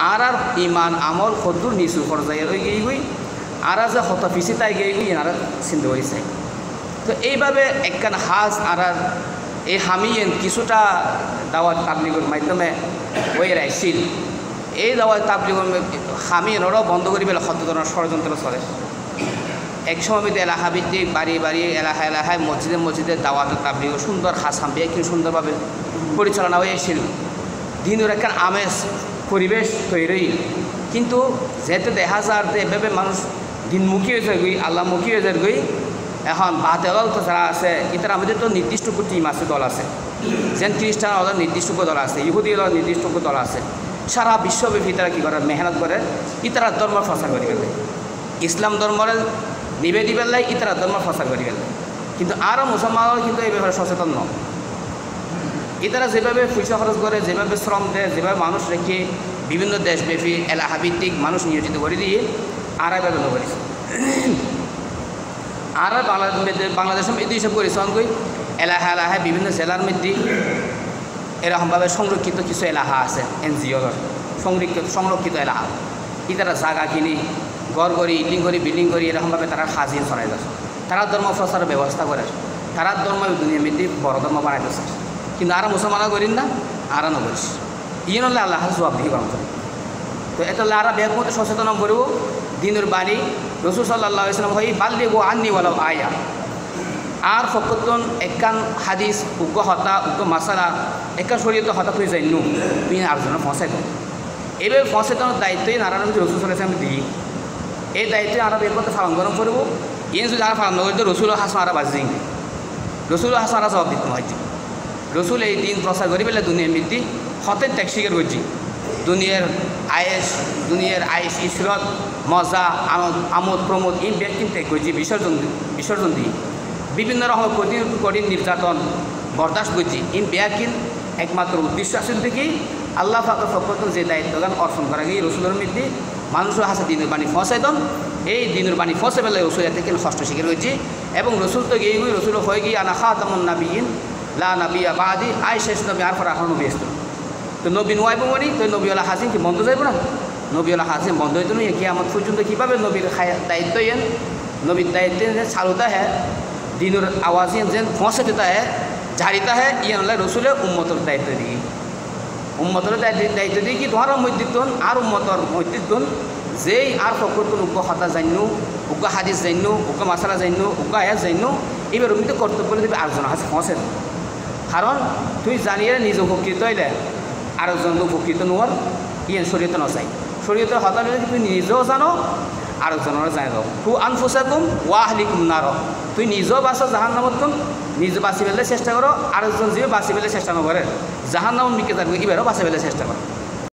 আর ইমান আমল কদ্দুর নিচু পর্যায়ে ওই গিয়ে আর যে হত পিছিয়ে তাই গিয়ে আর চিন্তা করেছে। তো এইভাবে একখান হাজ আর এই হামিয়েন কিছুটা দাওয়াত তাবলিগের মাধ্যমে ওই রাইছিল এই দাওয়াত তাবলিগের হামিয়েনরও বন্ধ করে পেলে হত ধরনের ষড়যন্ত্র চলে। এক সময় এলাকা ভিত্তিক বাড়ি বাড়ি এলাকায় মসজিদে মসজিদে দাওয়াত তাবলিগ সুন্দর হাজ হাম্বিয়া কিন্তু সুন্দরভাবে পরিচালনা হয়েছিল। দিনের একখান আমেজ পরিবেশ তৈরি, কিন্তু যেহেতু দেখা যায় যে এভাবে মানুষ দিনমুখী হয়ে যায় গই আল্লাহমুখী হয়ে যায় গই। এখন বাতেল তো যারা আছে ইতারা আমাদের তো নির্দিষ্ট টিম আছে, দল আছে, যেন খ্রিস্টান ওদের নির্দিষ্ট দল আছে, ইহুদি ওদের নির্দিষ্ট দল আছে। সারা বিশ্বব্যাপী তারা কী করে মেহনত করে ইতারা ধর্ম প্রচার করে গেলে, ইসলাম ধর্মের নিবেদি বেলায় ইতারা ধর্ম প্রচার করে গেলে। কিন্তু আরও মুসলমানরা কিন্তু এই ব্যাপারে সচেতন নয়। ইতারা যেভাবে পয়সা খরচ করে, যেভাবে শ্রম দেয়, যেভাবে মানুষ রেখে বিভিন্ন দেশব্যাপী এলাকাভিত্তিক মানুষ নিয়োজিত করে দিয়ে আর ব্যবহার করেছে। আর বাংলাদেশের মধ্যে হিসাব করেছে অঙ্কই এলাকায় বিভিন্ন জেলার মধ্যে এরকমভাবে সংরক্ষিত কিছু এলাকা আছে, এনজিওর সংরক্ষিত এলাকা। ইতারা জায়গা কিনি ঘর করি বিল্ডিং করি এরকমভাবে তারা সাজিয়ে চলাই যাচ্ছে। তারা ধর্ম প্রচারের ব্যবস্থা করে, তারা ধর্ম দুনিয়ার মধ্যে বড় ধর্ম বানাইতেছে। কিন্তু আর মুসলমানরা করেন না, আর নকরিস ইয়ে নলে আল্লাহ জবাব দিয়ে গরম করি। তো এটা আর ব্যাগ মধ্যে সচেতন করব দিনের বাণী রসুল সাল্লাল্লাহু আলাইহি ওয়াসাল্লাম হই বাল্লি গো আন্নি ওয়ালাউ আয়া। আর ফকতন একখান হাদিস উগ্র হতা উগ্র মাসালা একখান শরীয়ত হতা তুই যাই নু তুই আরেকজনের ফসাই দেন। এইভাবে ফসেতনের দায়িত্বই নারায়ণ রসুল সাল্লাল্লাহু আলাইহি দিই। এই দায়িত্বে আর বের করতে ফার্ম গরম করব। ইয়ে যদি আর ফার্ম নগরীতে রসুল হাসান আর বাজি দিই, রসুল হাসান আর জবাব দিতে হয়। রসুল এই দিন প্রচার করি পেলে দুনিয়ার মৃত্যু হতের ত্যাগ স্বীকার করছি। দুনিয়ার আয়েস ইসরত মজা আমোদ প্রমোদ এই ব্যক্তি ত্যাগ করছি, বিসর্জন দিই। বিভিন্ন রকম কঠিন নির্যাতন বরদাস্ত করছি। ইন ব্যাকিন একমাত্র উদ্দেশ্য আসল থেকেই আল্লাহ ফাঁকা ফকতন যে দায়িত্বগান অর্পণ করা গিয়ে রসুলের মধ্যে মানুষের হাসে দিনের বাণী ফসাইতন। এই দিনের বাণী ফসে পেলে রসুল থেকে ষষ্ঠ স্বীকার করছি। এবং রসুল তো গিয়ে রসুল হয়ে গিয়ে আনা খাতামুন নাবিয়িন লা নাবিয়া বাদি আই শেষ নবী আর পর এখন নবী আসতো। তো নবী নোয়াইব মানে তো নবীওয়ালা হাসিম কি বন্ধ যাইব না? নবীওয়ালা হাসিম বন্ধ হইতো না। কি আমার পর্যন্ত কীভাবে নবীর দায়িত্ব এন নবীর দায়িত্ব চালুতা হ্যাঁ দিনের আওয়াজ যেন ফসে দিতা হ্যাঁ ঝাড়িতা হ্যাঁ ইয়ে নলে রসুলে উম্মতর দায়িত্ব দিই। উম্মতর দায়িত্ব দিই কি তোমার মৈদিতন আর উম্মতর মৈদিতন যেই আর ফকরতুন উগ্র হতা জানো উগ্র হাদিস জানো উগ্র মাসালা জানো উগ্র আয়াত জানো এবার উম্মিতে কর্তব্য দেবে আরেকজন হাসে ফসে। কারণ তুই জানিয়ে নিজে উপকৃত হইলে আরেকজন উপকৃত নোয়ার ইয়ে শরীয়তে নচাই। শরীয়তের হতা তুই নিজেও জানো আরেকজনের জানি দাও। তু আনফুসাকুম ওয়াহলিকুম নার। তুই নিজেও বাঁচো জাহান্নামত কম, নিজে বাঁচি পেলে চেষ্টা করো, আরেকজন যে বাঁচি পেলে চেষ্টা নকরে জাহান্নামত মিকে যাবে এবারও বাঁচি পেলে চেষ্টা করো।